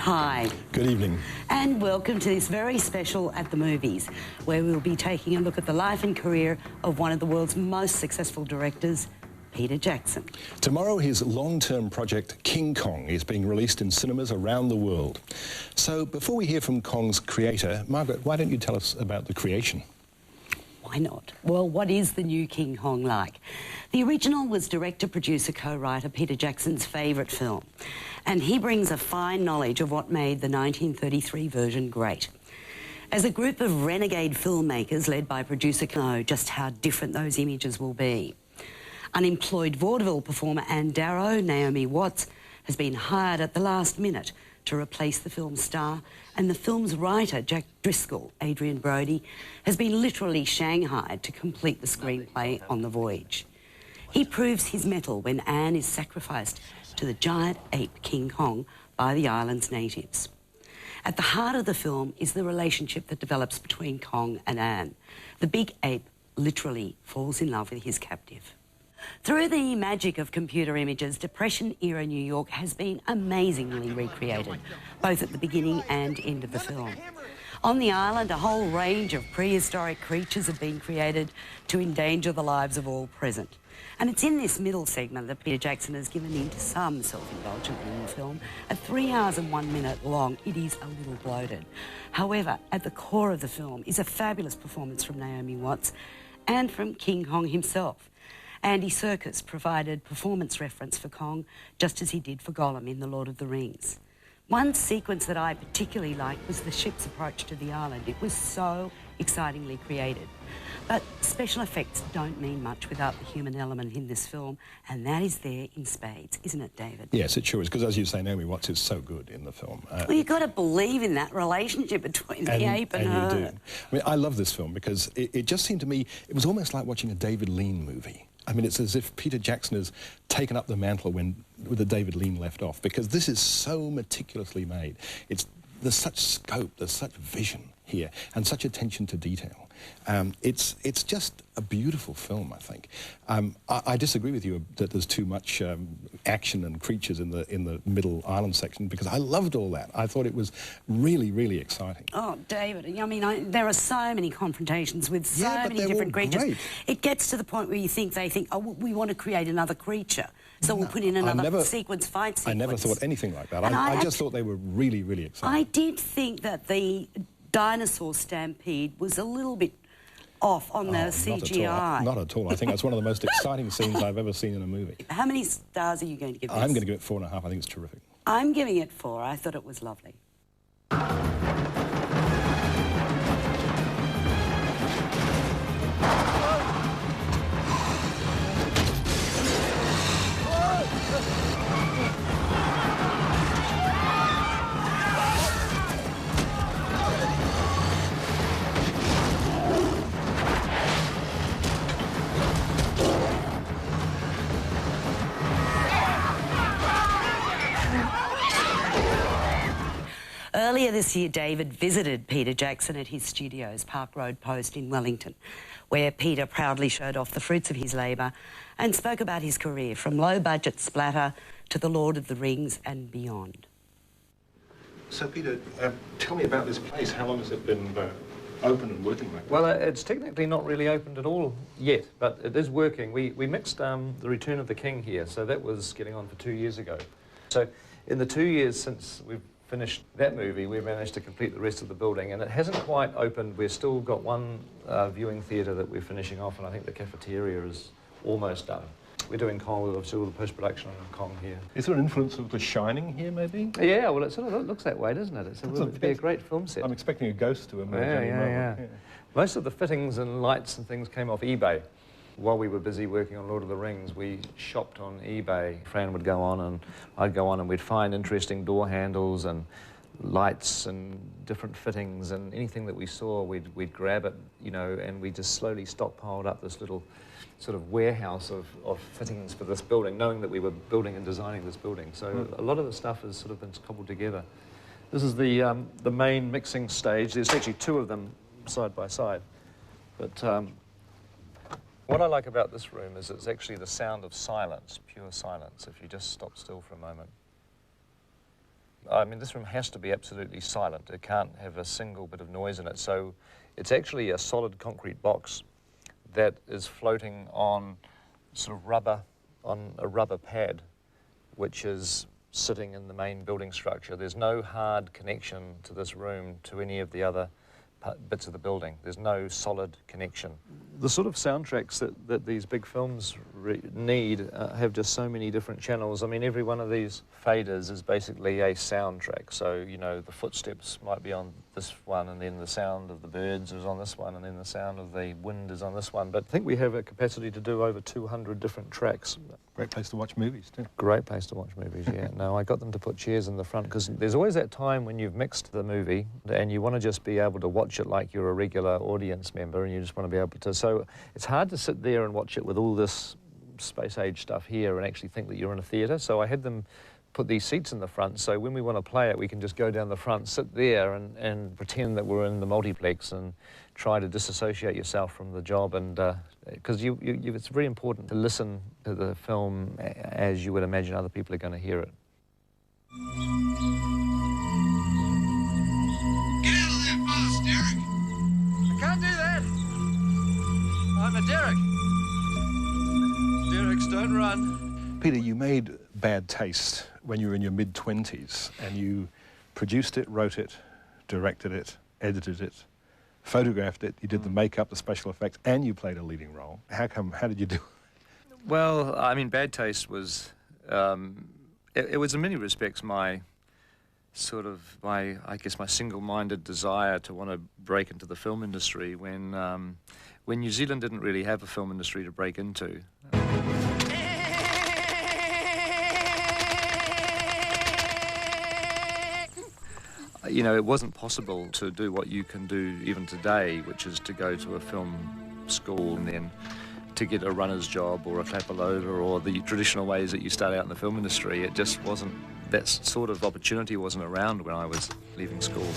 Hi. Good evening. And welcome to this very special At the Movies, where we'll be taking a look at the life and career of one of the world's most successful directors, Peter Jackson. Tomorrow, his long-term project, King Kong, is being released in cinemas around the world. So before we hear from Kong's creator, Margaret, why don't you tell us about the creation? Why not? Well, what is the new King Kong like? The original was director, producer, co-writer Peter Jackson's favourite film, and he brings a fine knowledge of what made the 1933 version great. As a group of renegade filmmakers led by producer know just how different those images will be. Unemployed vaudeville performer Anne Darrow, Naomi Watts, has been hired at the last minute to replace the film's star, and the film's writer, Jack Driscoll, Adrian Brody, has been literally shanghaied to complete the screenplay on the voyage. He proves his mettle when Anne is sacrificed to the giant ape King Kong by the island's natives. At the heart of the film is the relationship that develops between Kong and Anne. The big ape literally falls in love with his captive. Through the magic of computer images, Depression-era New York has been amazingly recreated, both at the beginning and end of the film. On the island, a whole range of prehistoric creatures have been created to endanger the lives of all present. And it's in this middle segment that Peter Jackson has given in to some self-indulgence in the film. At 3 hours and 1 minute long, it is a little bloated. However, at the core of the film is a fabulous performance from Naomi Watts and from King Kong himself. Andy Serkis provided performance reference for Kong, just as he did for Gollum in The Lord of the Rings. One sequence that I particularly liked was the ship's approach to the island. It was so excitingly created. But special effects don't mean much without the human element in this film, and that is there in spades, isn't it, David? Yes, it sure is, because as you say, Naomi Watts is so good in the film. Well, you've got to believe in that relationship between the ape and her. You do. I mean, I love this film because it just seemed to me, it was almost like watching a David Lean movie. I mean, it's as if Peter Jackson has taken up the mantle with the David Lean left off, because this is so meticulously made. There's such scope, there's such vision here, and such attention to detail. It's just a beautiful film, I think. I disagree with you that there's too much action and creatures in the middle island section, because I loved all that. I thought it was really, really exciting. Oh, David, I mean, there are so many confrontations with so many different creatures. Great. It gets to the point where they think, oh, we want to create another creature, so we'll put in another fight sequence. I never thought anything like that. I just thought they were really, really exciting. I did think that the dinosaur stampede was a little bit off on the CGI. Not at all. I think that's one of the most exciting scenes I've ever seen in a movie. How many stars are you going to give this? I'm going to give it 4.5. I think it's terrific. I'm giving it 4. I thought it was lovely. Earlier this year, David visited Peter Jackson at his studios, Park Road Post in Wellington, where Peter proudly showed off the fruits of his labour and spoke about his career, from low-budget splatter to The Lord of the Rings and beyond. So, Peter, tell me about this place. How long has it been open and working like that? Well, it's technically not really opened at all yet, but it is working. We mixed The Return of the King here, so that was getting on for 2 years ago. So in the 2 years since we've finished that movie, we've managed to complete the rest of the building, and it hasn't quite opened. We've still got one viewing theatre that we're finishing off, and I think the cafeteria is almost done. We're doing Kong, we've still all the post-production on Kong here. Is there an influence of The Shining here, maybe? Yeah, well, it sort of looks that way, doesn't it? It'd be a great film set. I'm expecting a ghost to emerge any moment. Yeah. Most of the fittings and lights and things came off eBay. While we were busy working on Lord of the Rings, we shopped on eBay. Fran would go on and I'd go on, and we'd find interesting door handles and lights and different fittings, and anything that we saw, we'd grab it, you know, and we just slowly stockpiled up this little sort of warehouse of fittings for this building, knowing that we were building and designing this building. So a lot of the stuff has sort of been cobbled together. This is the main mixing stage. There's actually 2 of them side by side. But what I like about this room is it's actually the sound of silence, pure silence. If you just stop still for a moment, I mean, this room has to be absolutely silent. It can't have a single bit of noise in it. So it's actually a solid concrete box that is floating on sort of rubber, on a rubber pad, which is sitting in the main building structure. There's no hard connection to this room to any of the other bits of the building. There's no solid connection. The sort of soundtracks that these big films need have just so many different channels. I mean, every one of these faders is basically a soundtrack. So, you know, the footsteps might be on this one, and then the sound of the birds is on this one, and then the sound of the wind is on this one. But I think we have a capacity to do over 200 different tracks. Great place to watch movies, too. Great place to watch movies, yeah. No, I got them to put chairs in the front, because there's always that time when you've mixed the movie and you want to just be able to watch it like you're a regular audience member, and you just want to be able to... So it's hard to sit there and watch it with all this space-age stuff here and actually think that you're in a theatre. So I had them put these seats in the front, so when we want to play it, we can just go down the front, sit there and pretend that we're in the multiplex and try to disassociate yourself from the job. And because it's very important to listen to the film as you would imagine other people are going to hear it. Get out of there fast, Derek! I can't do that! I'm a Derek. Dereks, don't run. Peter, you made Bad Taste when you were in your mid-20s, and you produced it, wrote it, directed it, edited it, photographed it, you did the makeup, the special effects, and you played a leading role. How did you do it? Well, I mean, Bad Taste was, it was in many respects my I guess my single-minded desire to want to break into the film industry when New Zealand didn't really have a film industry to break into. You know, it wasn't possible to do what you can do even today, which is to go to a film school and then to get a runner's job or a clapper loader or the traditional ways that you start out in the film industry. It just wasn't, that sort of opportunity wasn't around when I was leaving school.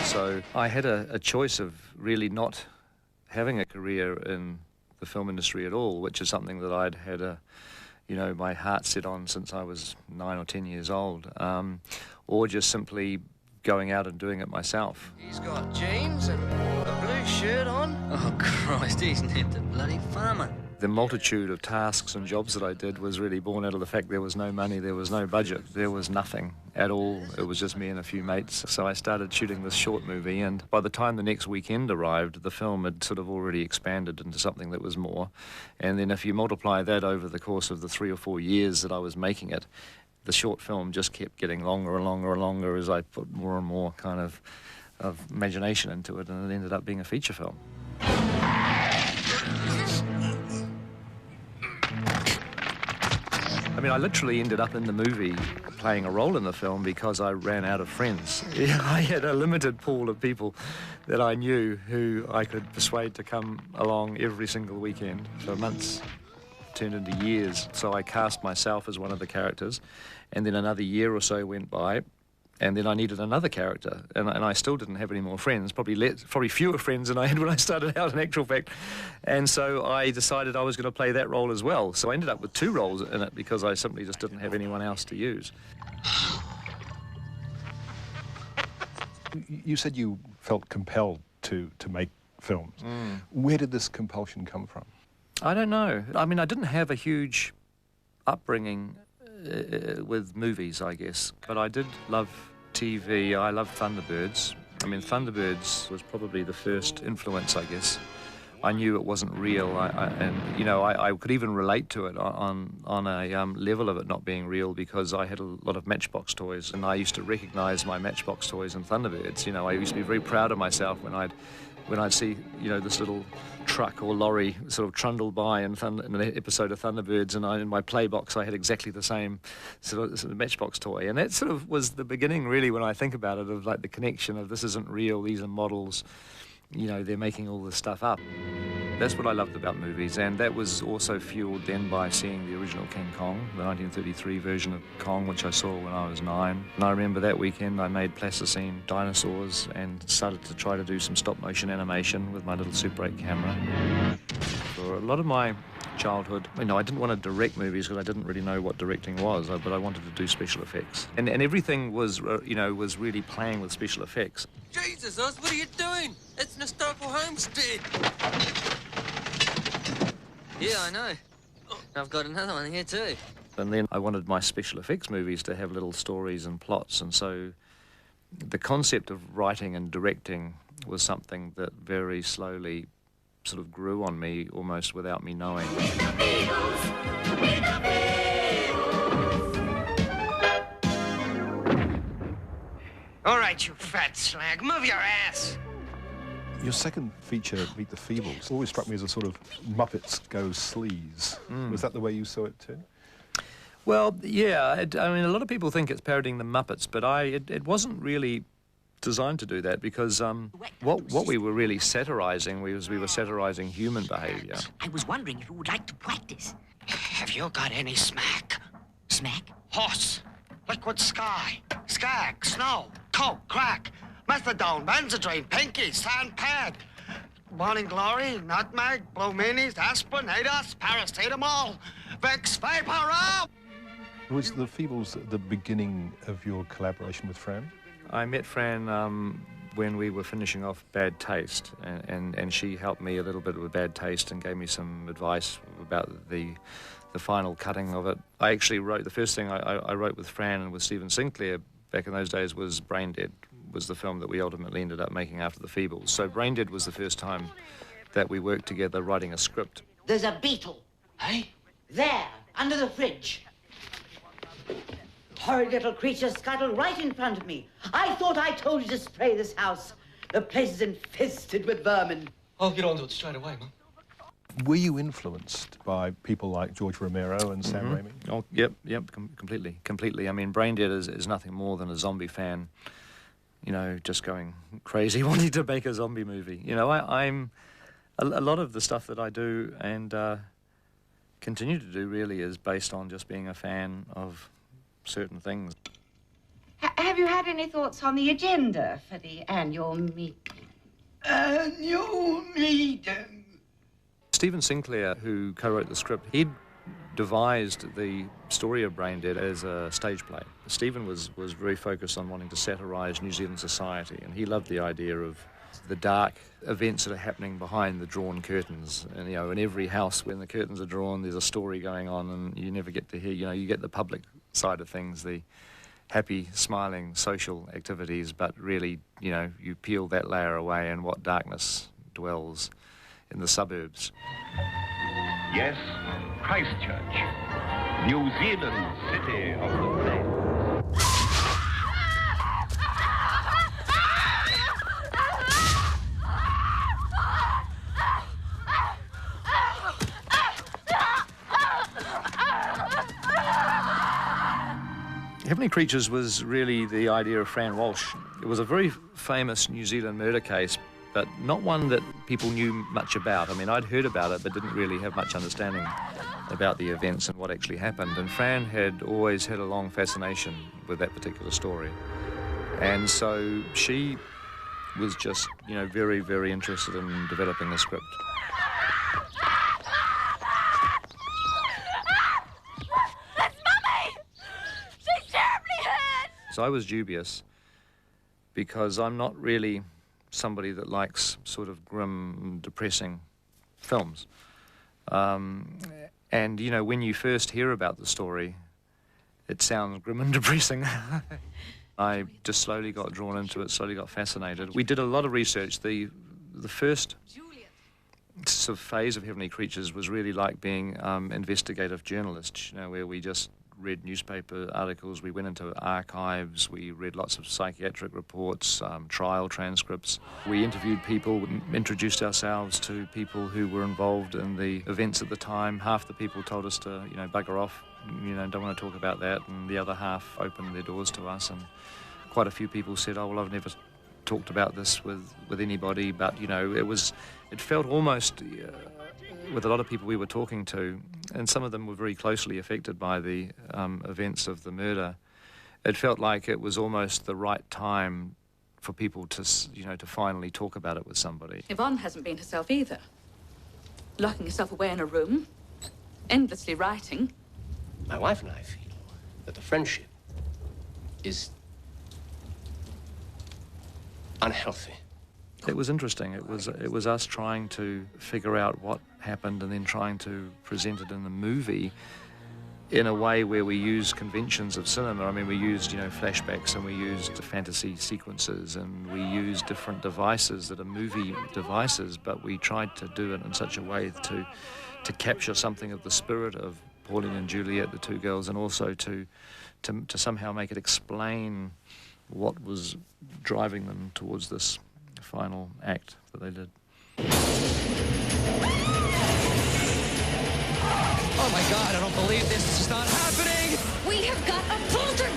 So I had a choice of really not having a career in the film industry at all, which is something that I'd had my heart set on since I was 9 or 10 years old, or just simply going out and doing it myself. He's got jeans and a blue shirt on. Oh, Christ, he's named a bloody farmer. The multitude of tasks and jobs that I did was really born out of the fact there was no money, there was no budget, there was nothing at all. It was just me and a few mates. So I started shooting this short movie, and by the time the next weekend arrived, the film had sort of already expanded into something that was more. And then if you multiply that over the course of the 3 or 4 years that I was making it, the short film just kept getting longer and longer and longer as I put more and more kind of imagination into it, and it ended up being a feature film. I mean, I literally ended up in the movie playing a role in the film because I ran out of friends. I had a limited pool of people that I knew who I could persuade to come along every single weekend for months. Turned into years. So I cast myself as one of the characters, and then another year or so went by, and then I needed another character, and I still didn't have any more friends, probably fewer friends than I had when I started out, in actual fact. And so I decided I was going to play that role as well. So I ended up with 2 roles in it because I simply just didn't have anyone else to use. You said you felt compelled to make films. Where did this compulsion come from? I don't know. I mean, I didn't have a huge upbringing with movies, I guess, but I did love TV. I loved Thunderbirds. I mean, Thunderbirds was probably the first influence, I guess. I knew it wasn't real, I could even relate to it on a level of it not being real, because I had a lot of Matchbox toys, and I used to recognise my Matchbox toys in Thunderbirds. You know, I used to be very proud of myself when I'd see, this little truck or lorry sort of trundle by in an episode of Thunderbirds, and in my playbox I had exactly the same sort of Matchbox toy. And that sort of was the beginning, really, when I think about it, of like the connection of this isn't real, these are models, they're making all this stuff up. That's what I loved about movies, and that was also fueled then by seeing the original King Kong, the 1933 version of Kong, which I saw when I was 9. And I remember that weekend I made plasticine dinosaurs and started to try to do some stop-motion animation with my little Super 8 camera. For a lot of my childhood. You know, I didn't want to direct movies because I didn't really know what directing was, but I wanted to do special effects. And everything was, you know, was really playing with special effects. Jesus, Oz, what are you doing? It's an historical homestead. Yeah, I know. I've got another one here too. And then I wanted my special effects movies to have little stories and plots, and so the concept of writing and directing was something that very slowly sort of grew on me, almost without me knowing. All right, you fat slag, move your ass! Your second feature, Meet the Feebles, always struck me as a sort of Muppets Go Sleaze. Was that the way you saw it too? Well, yeah, I mean, a lot of people think it's parodying the Muppets, but it wasn't really designed to do that, because what we were really satirising we were satirising human behaviour. I was wondering if you would like to practice. Have you got any smack? Smack? Horse, liquid sky, skag, snow, coke, crack, methadone, benzodrine, pinky, sand pad, morning glory, nutmeg, blue minis, aspirin, ADOS, paracetamol, Vicks Vaporub. Was the Feebles the beginning of your collaboration with Fran? I met Fran when we were finishing off Bad Taste, and she helped me a little bit with Bad Taste and gave me some advice about the final cutting of it. I actually wrote, the first thing I wrote with Fran and with Stephen Sinclair back in those days was Braindead, was the film that we ultimately ended up making after the Feebles. So Braindead was the first time that we worked together writing a script. There's a beetle. Hey? There, under the fridge. Horrid little creature scuttled right in front of me. I thought I told you to spray this house. The place is infested with vermin. I'll get onto it straight away, Mum. Were you influenced by people like George Romero and Sam Raimi? Oh, yep, completely. I mean, Braindead is nothing more than a zombie fan, you know, just going crazy wanting to make a zombie movie. You know, I'm a lot of the stuff that I do and continue to do really is based on just being a fan of certain things. Have you had any thoughts on the agenda for the annual meeting? Annual meeting. Stephen Sinclair, who co-wrote the script, he'd devised the story of Braindead as a stage play. Stephen was very focused on wanting to satirise New Zealand society, and he loved the idea of the dark events that are happening behind the drawn curtains. And, you know, in every house when the curtains are drawn, there's a story going on, and you never get to hear, you know, you get the public side of things, the happy, smiling, social activities, but really, you know, you peel that layer away and what darkness dwells in the suburbs. Yes, Christchurch, New Zealand city of the plains. Heavenly Creatures was really the idea of Fran Walsh. It was a very famous New Zealand murder case, but not one that people knew much about. I mean, I'd heard about it, but didn't really have much understanding about the events and what actually happened. And Fran had always had a long fascination with that particular story. And so she was just, you know, very, very interested in developing the script. So I was dubious because I'm not really somebody that likes sort of grim, depressing films. And, you know, when you first hear about the story, it sounds grim and depressing. I just slowly got drawn into it, slowly got fascinated. We did a lot of research. The first sort of phase of Heavenly Creatures was really like being investigative journalists, you know, where we just read newspaper articles, we went into archives, we read lots of psychiatric reports, trial transcripts. We interviewed people, introduced ourselves to people who were involved in the events at the time. Half the people told us to, you know, bugger off, you know, don't want to talk about that, and the other half opened their doors to us, and quite a few people said, oh, well, I've never talked about this with anybody, but, you know, it felt almost... with a lot of people we were talking to, and some of them were very closely affected by the events of the murder, it felt like it was almost the right time for people to, you know, to finally talk about it with somebody. Yvonne hasn't been herself either. Locking herself away in a room, endlessly writing. My wife and I feel that the friendship is unhealthy. It was interesting. It was us trying to figure out what happened and then trying to present it in the movie in a way where we used conventions of cinema. I mean, we used, flashbacks, and we used fantasy sequences, and we used different devices that are movie devices, but we tried to do it in such a way to capture something of the spirit of Pauline and Juliet, the two girls, and also to somehow make it explain what was driving them towards this final act that they did. Oh my God, I don't believe this. This is not happening! We have got a poltergeist!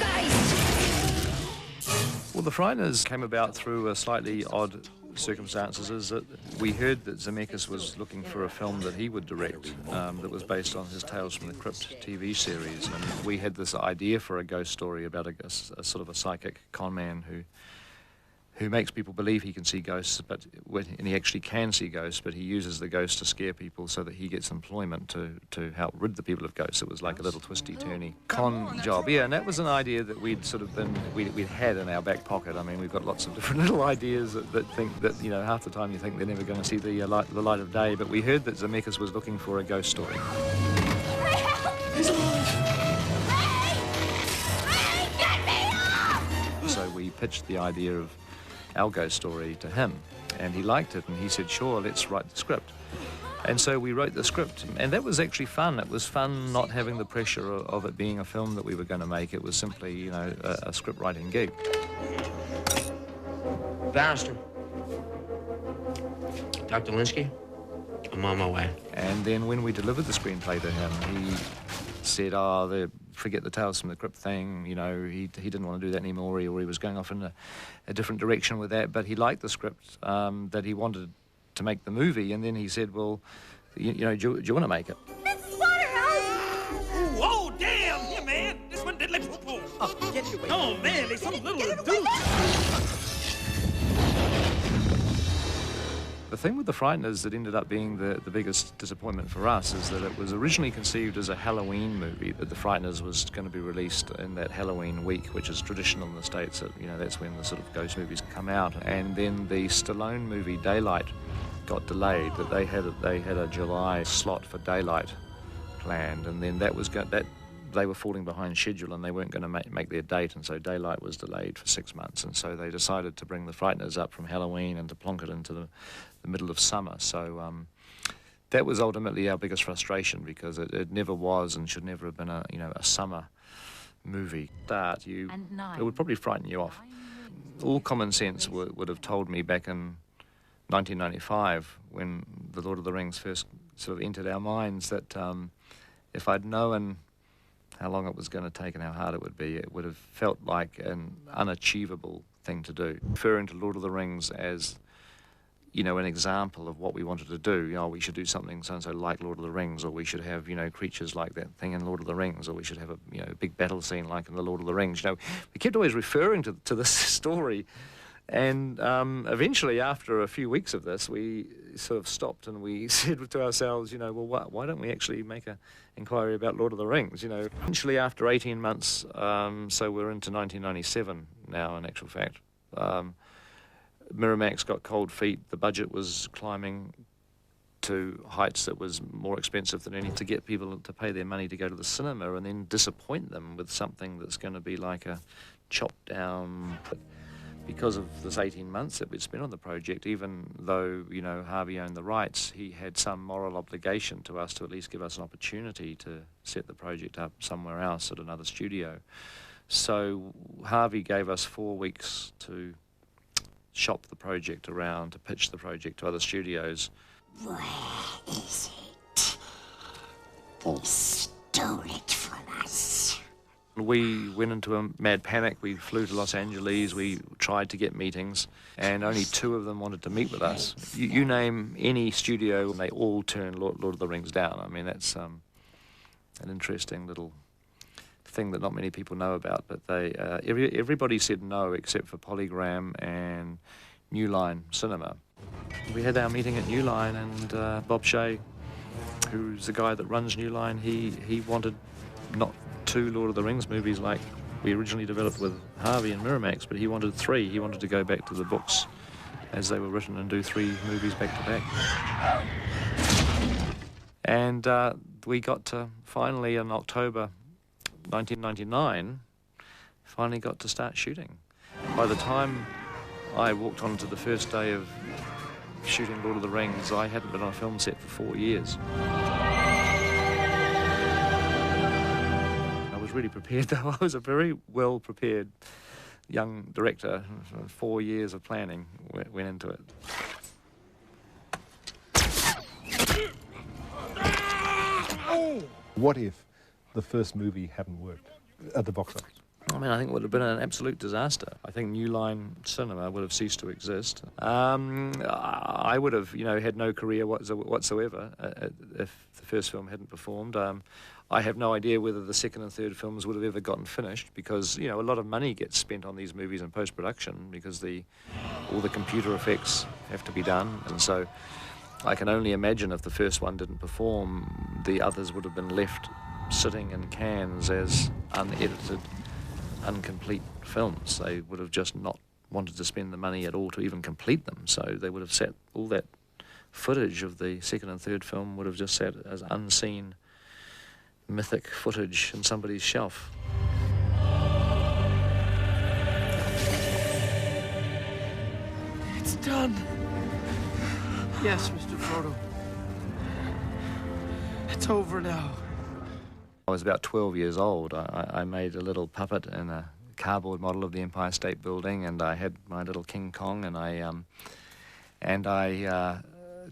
Well, The Frighteners came about through a slightly odd circumstances. Is that we heard that Zemeckis was looking for a film that he would direct that was based on his Tales from the Crypt TV series, and we had this idea for a ghost story about a sort of a psychic con man who makes people believe he can see ghosts, and he actually can see ghosts, but he uses the ghosts to scare people so that he gets employment to help rid the people of ghosts. It was like a little twisty-turny con job. Yeah, and that was an idea that we'd had in our back pocket. I mean, we've got lots of different little ideas that think that, half the time you think they're never going to see the light of day, but we heard that Zemeckis was looking for a ghost story. He's alive! Ray, get me off! So we pitched the idea of our ghost story to him, and he liked it, and he said, sure, let's write the script. And so we wrote the script, and that was actually fun. It was fun not having the pressure of it being a film that we were going to make. It was simply, a script writing gig. Barrister. Dr. Linsky, I'm on my way. And then when we delivered the screenplay to him, he said, forget the Tales from the Crypt thing, he didn't want to do that anymore, or he was going off in a different direction with that, but he liked the script, that he wanted to make the movie, and then he said, well, do you want to make it? Mrs. Waterhouse! Whoa, damn! Yeah, man, this one did like poo-poo. Oh, get your way. Oh, man, they so little to do. The thing with The Frighteners that ended up being the biggest disappointment for us is that it was originally conceived as a Halloween movie, that The Frighteners was going to be released in that Halloween week, which is traditional in the States. That, that's when the sort of ghost movies come out. And then the Stallone movie Daylight got delayed. That they had a July slot for Daylight planned, and then that they were falling behind schedule and they weren't going to make their date, and so Daylight was delayed for 6 months, and so they decided to bring The Frighteners up from Halloween and to plonk it into the middle of summer. So that was ultimately our biggest frustration, because it never was and should never have been a summer movie. It would probably frighten you off. All common sense would have told me back in 1995, when The Lord of the Rings first sort of entered our minds, that if I'd known how long it was going to take and how hard it would be, it would have felt like an unachievable thing to do. Referring to Lord of the Rings as, an example of what we wanted to do. We should do something so-and-so like Lord of the Rings, or we should have, creatures like that thing in Lord of the Rings, or we should have a, big battle scene like in the Lord of the Rings. We kept always referring to this story. And eventually, after a few weeks of this, we sort of stopped and we said to ourselves, why don't we actually make an inquiry about Lord of the Rings? Eventually, after 18 months, so we're into 1997 now, in actual fact, Miramax got cold feet. The budget was climbing to heights that was more expensive than any, to get people to pay their money to go to the cinema and then disappoint them with something that's going to be like a chopped down. Because of this 18 months that we'd spent on the project, even though, Harvey owned the rights, he had some moral obligation to us to at least give us an opportunity to set the project up somewhere else at another studio. So Harvey gave us 4 weeks to shop the project around, to pitch the project to other studios. Where is it? They stole it from us. We went into a mad panic. We flew to Los Angeles. We tried to get meetings, and only 2 of them wanted to meet with us. You name any studio, and they all turned Lord of the Rings down. I mean, that's an interesting little thing that not many people know about. But everybody said no except for Polygram and New Line Cinema. We had our meeting at New Line, and Bob Shaye who's the guy that runs New Line, he wanted not 2 Lord of the Rings movies like we originally developed with Harvey and Miramax, but he wanted 3. He wanted to go back to the books as they were written and do 3 movies back to back. And we got to finally, in October 1999, finally got to start shooting. By the time I walked onto the first day of shooting Lord of the Rings, I hadn't been on a film set for 4 years. I was really prepared, though. I was a very well-prepared young director. 4 years of planning went into it. What if the first movie hadn't worked at the box office? I mean, I think it would have been an absolute disaster. I think New Line Cinema would have ceased to exist. I would have, had no career whatsoever if the first film hadn't performed. I have no idea whether the second and third films would have ever gotten finished because, a lot of money gets spent on these movies in post-production because all the computer effects have to be done. And so I can only imagine if the first one didn't perform, the others would have been left sitting in cans as unedited, incomplete films. They would have just not wanted to spend the money at all to even complete them. So they would have sat, all that footage of the second and third film would have just sat as unseen mythic footage in somebody's shelf. It's done. Yes, Mr. Frodo. It's over now. I was about 12 years old. I made a little puppet in a cardboard model of the Empire State Building, and I had my little King Kong, and I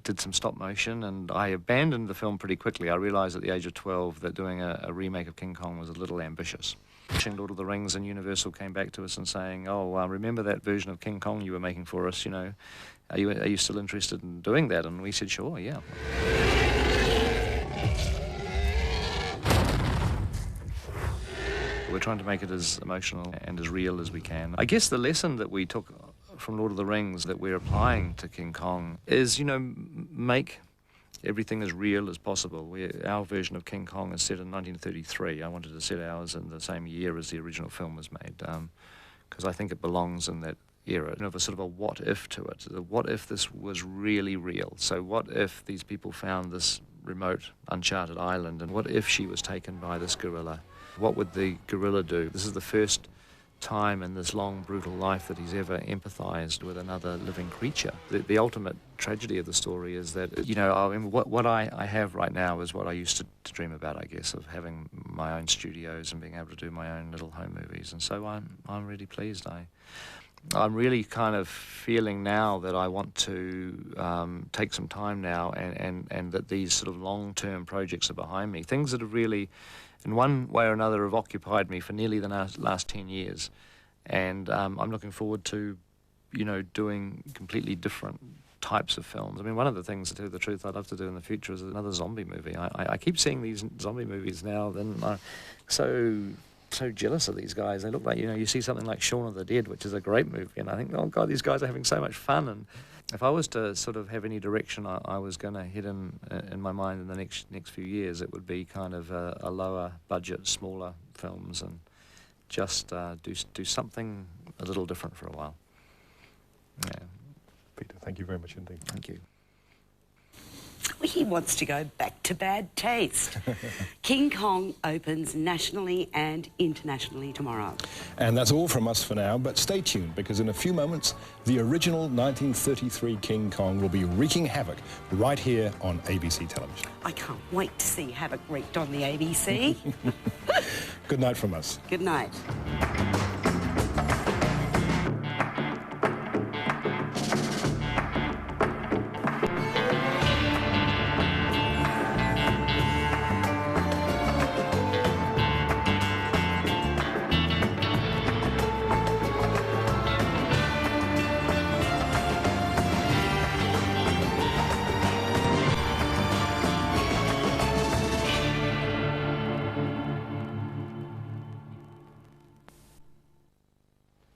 did some stop motion, and I abandoned the film pretty quickly. I realized at the age of 12 that doing a remake of King Kong was a little ambitious. Watching Lord of the Rings, and Universal came back to us and saying, remember that version of King Kong you were making for us, are you still interested in doing that? And we said, sure, yeah. We're trying to make it as emotional and as real as we can. I guess the lesson that we took from Lord of the Rings that we're applying to King Kong is, make everything as real as possible. Our version of King Kong is set in 1933. I wanted to set ours in the same year as the original film was made, because I think it belongs in that era. Of a sort of a what if to it. What if this was really real? So what if these people found this remote, uncharted island, and what if she was taken by this gorilla? What would the gorilla do? This is the first time in this long, brutal life that he's ever empathized with another living creature. The ultimate tragedy of the story is that, what I have right now is what I used to dream about, I guess, of having my own studios and being able to do my own little home movies. And so I'm really pleased. I'm really kind of feeling now that I want to take some time now and that these sort of long-term projects are behind me. Things that have really, in one way or another, have occupied me for nearly the last 10 years. And I'm looking forward to, doing completely different types of films. I mean, one of the things, to tell you the truth, I'd love to do in the future is another zombie movie. I keep seeing these zombie movies now, then I'm so jealous of these guys. They look like, you see something like Shaun of the Dead, which is a great movie, and I think, oh God, these guys are having so much fun. And if I was to sort of have any direction I was going to head in my mind in the next few years, it would be kind of a lower budget, smaller films, and just do something a little different for a while. Yeah. Peter, thank you very much indeed. Thank you. He wants to go back to bad taste. King Kong opens nationally and internationally tomorrow. And that's all from us for now, but stay tuned, because in a few moments, the original 1933 King Kong will be wreaking havoc right here on ABC television. I can't wait to see havoc wreaked on the ABC. Good night from us. Good night.